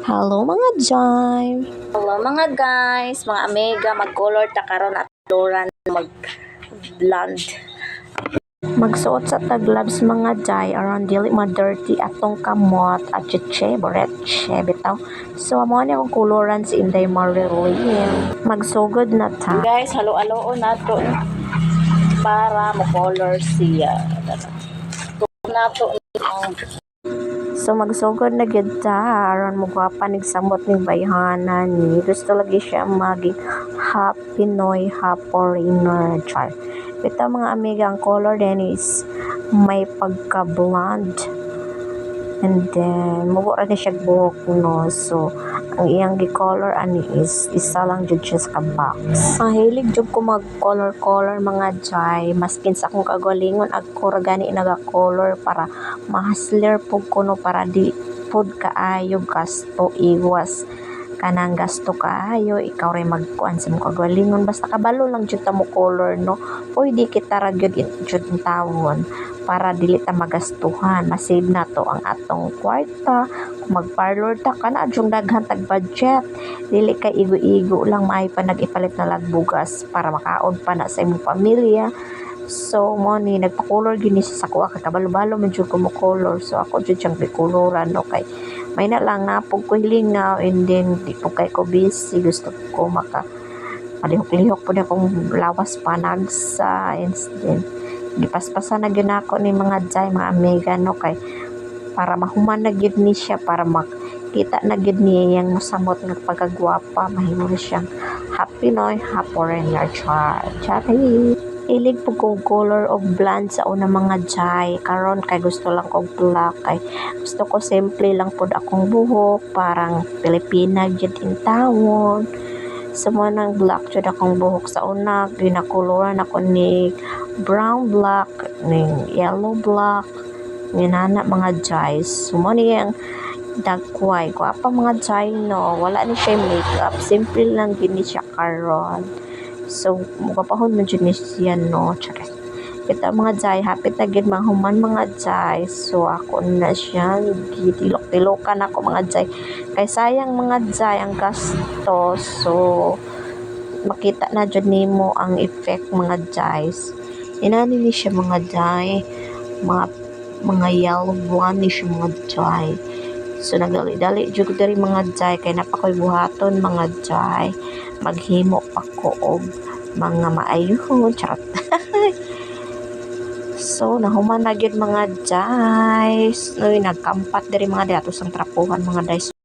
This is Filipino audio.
Hello mga Jai! Hello mga guys, mga amiga, mag-color ta karon at doran mag-blonde. Magsuot sa taglabs mga Jai around dili ma-dirty atong kamot at chiche, boretche, bitaw. So, amo ni akong koloran si Inday Marilyn. Magsugod na ta. Guys, halo-haloon nato para mo-color siya. Nato ang So, magsugod na gid ta aron mo gwapa nig samot ning bayhanan ni. Gusto lagi siya maging half Pinoy, half foreigner. Char. Bitaw mga amiga, ang color din is may pagka-blonde. And then, mabura na siya buhok, no? So, ang iyang gi-color ani is isa lang jud siya sa box. Ang hilig jud ko mag-color mga Jai. Maskin sa akong kagalingon, agko ra gani naga-color para mahasler po kuno para di pod kaayo gasto iwas kanang gasto kaayo ikaw ray magkuan sa mga kagalingon basta kabalo lang jud ta mo color no pwede kita ra jud tawon para dili ta magastuhan masave na to ang atong kwarta kung mag-parlor ta kana jung daghan tag budget dili kay igo-igo lang maay pa nag-ipalit na lagbugas para makaon pa na sa imong pamilya. So, mo ni nagpa-color gini sa kuha kay kabalo-balo man jud ko mo color. So, ako jud siyang pikoloran no kay may na lang napog ko hilingaw and then di po kay ko busy gusto ko maka palihok-lihok po na akong lawas panagsa and then gipaspasan na gyud ako ni mga Jai mga amiga no kay para mahuman na gyud ni siya para makita na gyud niya yang mosamot nga pagkagwapa mahimo siyang happy Pinoy half foreigner char. Ilig po kong color of blonde sa una mga Jai. Karon kay gusto lang kong black. Kay gusto ko simple lang po akong buhok. Parang Pilipina jud in tawon. So mo nang black jud akong buhok sa una. Ginakoloran ako ni brown black, ni yellow black. Nginana mga Jai. So mo niyang dagkway ko apa mga Jai no. Wala ni siya makeup. Simple lang gini siya karon. So, mukapahon mo dyan siya, no? Charis. Kita mga Jai, hapit na gid mahuman mga Jai. So, ako na siya, gitilok-tilokan ako mga Jai. Kay sayang mga Jai ang gasto. So, makita na dyan nimo ang effect mga Jai. Inani ni siya mga Jai. Mga yellow blonde ni siya mga Jai. So, nagdali-dali jud dari mga Jai. Kay napakoy buhaton mga Jai. Maghimo pa ko og mga maayuhon charot. So nahuman na gyud mga Jai. Nagkampat diri mga datos ang trapuhan mga Jai.